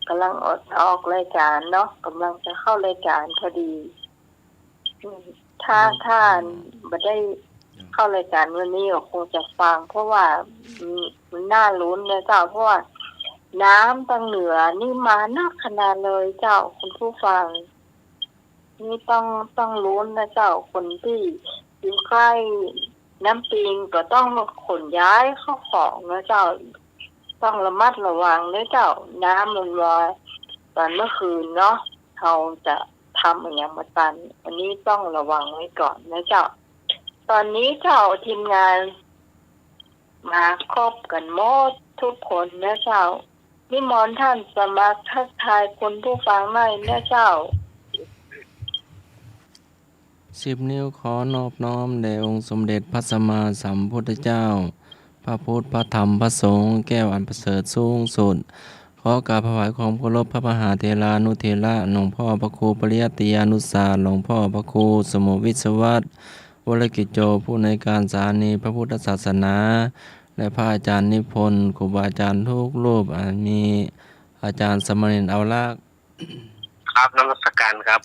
กำลังออกรายการเนาะกำลังจะเข้ารายการพอดีถ้าบ่ได้เข้ารายการวันนี้ก็คงจะฟังเพราะว่ามันน่าลุ้นนะเจ้าเพราะว่าน้ำทางเหนือนี่มานักขนาดเลยเจ้าคุณผู้ฟังนี่ต้องลุ้นนะเจ้าคนที่อยู่ใกล้น้ำปิงก็ต้องขนย้ายเข้าของนะเจ้าต้องระมัดระวังนะเจ้าน้ำมันลอยตอนเมื่อคืนเนาะเราจะทำอย่างมาตันอันนี้ต้องระวังไว้ก่อนนะเจ้าตอนนี้เจ้าทีมงานมาครบกันหมดทุกคนนะเจ้านิมนต์ท่านสมัครทักทายคนผู้ฟังหน่อยนะเจ้า10 นิ้วขอนอบน้อมแด่องค์สมเด็จพระสัมมาสัมพุทธเจ้าพระพุทธพระธรรมพระสงฆ์แก้วอันประเสริฐสูงสุดขอกราบถวายความเคารพพระมหาเถรานุเถระหลวงพ่อพระครูปริยัติยานุศาสตร์หลวงพ่อพระครูสมุวิศวัตรวรกิจโจผู้ในการสถานีพระพุทธศาสนาและพระอาจารย์นิพนธ์ครูบาอาจารย์ทุกรูปมีอาจารย์สมณเณรเอาลากครับนมัสการครับ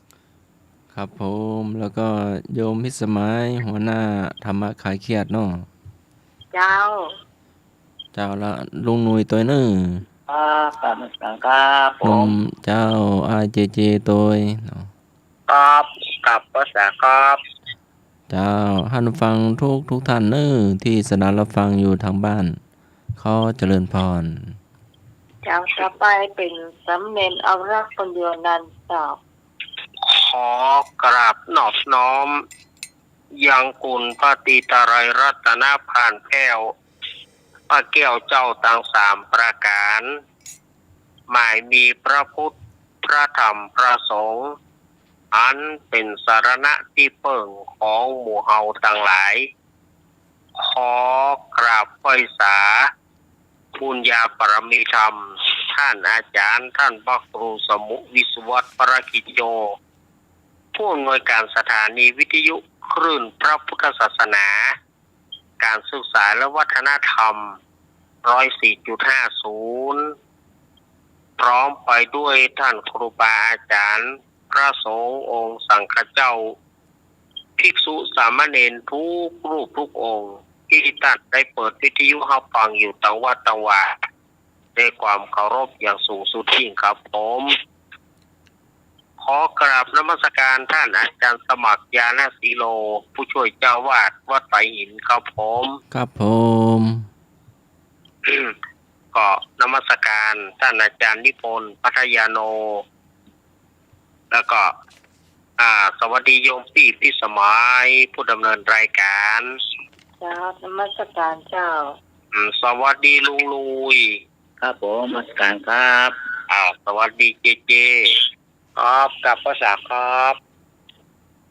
ครับผมแล้วก็โยมพิสมัยหัวหน้าธรรมะขายเครียดเนาะเจ้าละลุงหนุ่ยตัวนึงครับนมัสการครับผมเจ้าอาเจเจตัวเนาะครับกับภาษาครับเจ้าท่านฟังทุกท่านที่สนานรับฟังอยู่ทางบ้านเขาเจริญพรเจ้าต่อไปเป็นสำเน็จเอารักคนเดียวนั้นเจ้าขอกราบนอบน้อมยังคุณพระตรีไตรรัตนผ่านแก้วพระแก้วเจ้าต่าง3ประการหมายมีพระพุทธพระธรรมพระสงฆ์อันเป็นสารณะที่เปิ่งของหมู่เฮาทั้งหลายขอกราบไหว้สาบุญญาปรมีธรรมท่านอาจารย์ท่านพระครูสมุวิศวัตรปรกิจโยผู้อำนวยการสถานีวิทยุคลื่นพระพุทธศาสนาการศึกษาและวัฒนธรรม 104.50 พร้อมไปด้วยท่านครูบาอาจารย์พระสงฆ์องค์สังฆเจ้าภิกษุสามเณรทุกรูปทุกองค์ที่ท่านได้เปิดวิทยุให้ฟังอยู่ต่างวัดต่างวาด้วยความเคารพอย่างสูงสุดยิ่งครับผมขอกราบนมัสการท่านอาจารย์สมัครญาณสีโลผู้ช่วยเจ้าวาดวัดไผ่หินครับผมครับผมก็นมัสการท่านอาจารย์นิพนธ์พัทยาโนแล้วก็สวัสดีโยมพี่สมัยผู้ดำเนินรายการเจ้านมัสการเจ้าสวัสดีลุงลุยครับผมนมัสการครับสวัสดีเจเจครับกับภาษาครับ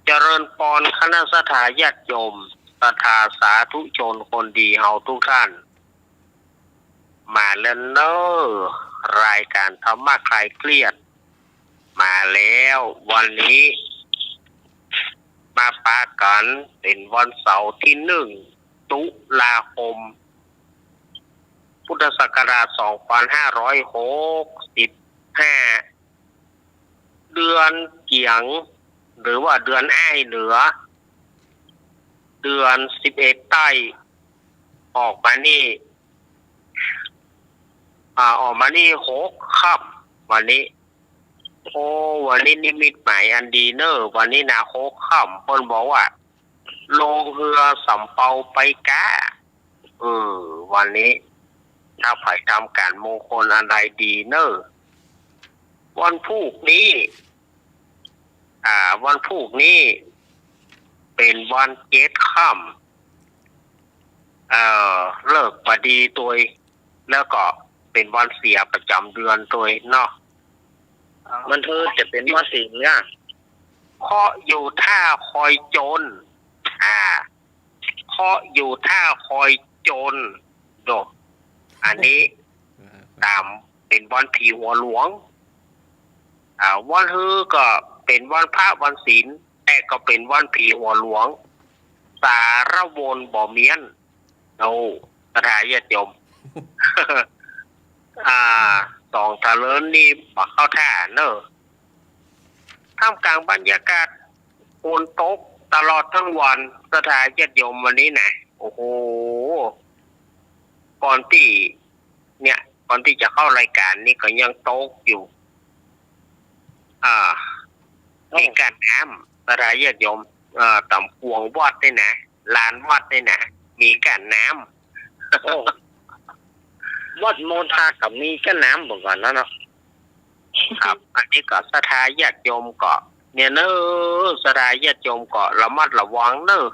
เจริญพรคณะสัตยาติโยมศรัทธาสาธุชนคนดีเฮาทุกท่านมาแล้วเนอะรายการธรรมะคลายเครียดมาแล้ววันนี้มาปากันเป็นวันเสาร์ที่1 ตุลาคมพุทธศักราช 2565 เดือนเกียงหรือว่าเดือนอ้ายเหนือเดือน11ใต้ออกมานี่6 ค่ำวันนี้วันนี้นิมิตหมายอันดีเนอะวันนี้นะ6 ค่ำเพิ่นบอกว่าลงเรือสำเภาไปกะวันนี้ถ้าไผทำการมงคลอะไรดีเนอะวันพุธนี้เป็นวัน7 ค่ำเลิกพอดีตัวแล้วก็เป็นวันเสียประจำเดือนตัวเนาะมันจะเป็นว่าสิ่งเนี่ยเคาะอยู่ท่าคอยโจรเคาะอยู่ท่าคอยโจรโดอันนี้ตามเป็นวันผีหัวหลวงวันฮือก็เป็นวันพระวันศีลแต่ก็เป็นวันผีหัวหลวงสารวนบ่เมียนสถาญาติโยม 2ทะเลินนี่บ่เข้าท่าเนอะท่ามกลางบรรยากาศฝนตกตลอดทั้งวันสถานญาติโยมวันนี้นะโอ้โหก่อนที่จะเข้ารายการนี่ก็ยังตกอยู่มีการน้ำสถานญาติโยมต่ำพวงวัดได้นะลานวัดได้นะมีการน้ำ วัดโมทากับมีก็น้ำบอกก่อนแล้วเนาะ ครับ อันนี้ก็สถานญาติโยมก็เนี่ยเนอะสถานญาติโยมก็ระมัดระวังเนอะ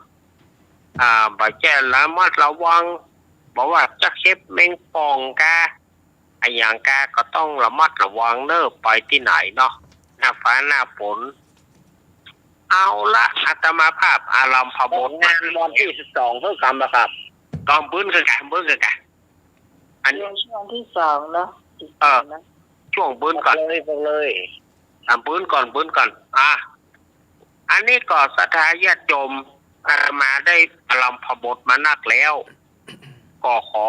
บ่แจ้ระมัดระวังบอกว่าจะเข็บแมงป่องกาไอ้อย่างกาก็ต้องระมัดระวังเนอะไปที่ไหนเนาะหน้าฟ้าหน้าฝนเอาละอาตมาภาพอารามพบน งานวันที่12เพื่อกรรมอะครับ กองพื้นคือกันอัน ช่วงที่2เนาะนะ ช่วงพื้นก่อน บอกเลย ปืนก่อนอันนี้ก็สถานญาติโยมอาตมาได้อารมพบทมานักแล้วก็ขอ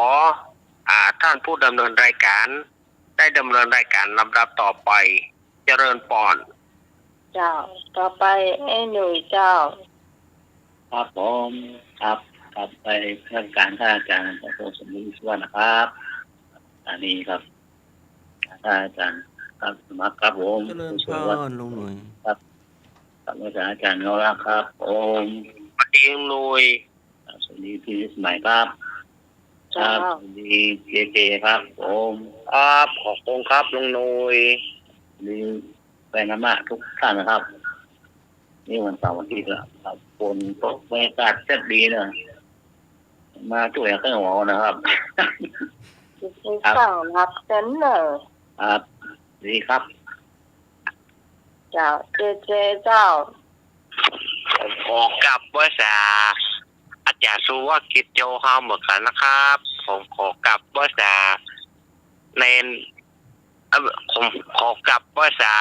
ท่านผู้ดำเนินรายการได้ดำเนินรายการลำดับต่อไปเจริญปอน เจ้าต่อไปไอ้หนุ่ยเจ้า ครับผมครับไปข้าราชการท่านอาจารย์พระสมฤทธิ์สุวรรณนะครับอันนี้ครับท่านอาจารย์ครับสมัครครับผม เจริญพรลุงหน่วย ครับอาจารย์เงาละครับผม สวัสดีหน่วย สวัสดีพี่สมัยครับครับสวัสดีเจครับผมครับขอบคุณครับลุงนุยดีแฟนน้ำมาทุกท่านนะครับนี่วันเสาร์วันอาทิตย์แล้วครับฝนตกบรรยากาศแซ่บดีนะมาช่วยเครื่องหัวนะครับ สั่งรับกันเลย ครับดีครับ เจ้าเจเจ้า ผมขอกลับว่าษาอาจารย์สุวกิจโจห้าเหมือนกันนะครับผมขอกลับว่าษาในผมขอกลับว่าษา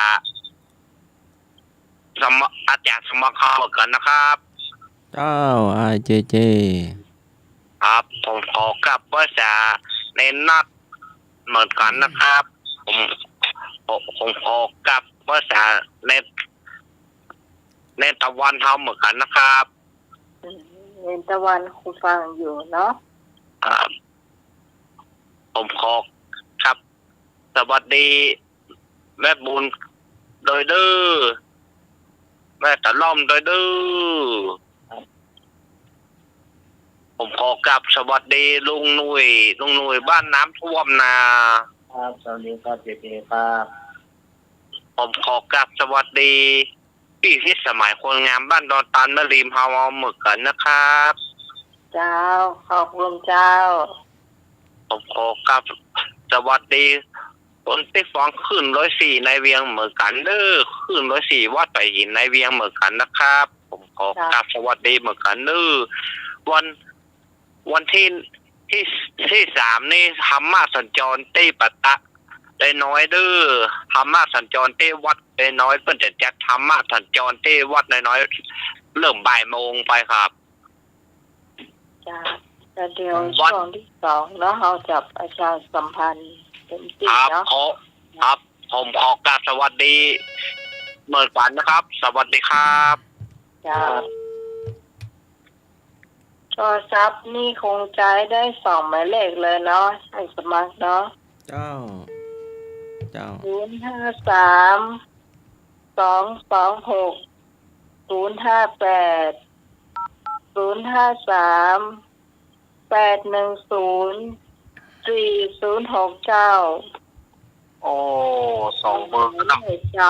อาจารย์สมครเหมือนกันนะครับ เจ้าไอเจ ครับผมขอกลับว่าจะในนัดเหมือนกันนะครับ ผมขอกลับว่าจะในตะวันเฮาเหมือนกันนะครับ เห็นตะวันครูฟังอยู่เนาะ ครับผมขอครับสวัสดีแม่บุญโดยดื้อแม่ตะล่อมโดยดื้อผมขอกลับสวัสดีลุงหนุ่ยบ้านน้ำท่วมนา ครับสวัสดีครับเจครับ ผมขอกลับสวัสดีพี่พิสมัยคนงามบ้านดอนตันแม่ริมเฮาเอาหมึกกันนะครับ เจ้าขอบคุณเจ้า ผมขอกลับสวัสดีคนที่ฟ้องขึ้น104ในเวียงเหมือนกันเด้อขึ้น104วัดไปหินในเวียงเหมือนกันนะครับ ผมขอกลับสวัสดีเหมือนกันเด้อวันที่3นี่ธรรมะสัญจรที่ปัตตะได้น้อยเด้อธรรมะสัญจรที่วัดได้น้อยเพิ่นจะจัดธรรมะสัญจรที่วัดได้น้อยเริ่มบ่ายโมงไปครับ จ้าแต่เดี๋ยวช่วงที่2เนาะเราจับอาจารย์สัมพันธ์เต็มที่ ครับ เนาะ ครับผมขอกราบสวัสดีเหมือนกันนะครับ สวัสดีครับ จ้าโทรศัพท์นี่คงใช้ได้2หมายเลขเลยเนาะให้สมัครเนาะ เจ้า 053-226-058-810-406 เจ้า โอ้2 เบอร์เนาะ เจ้า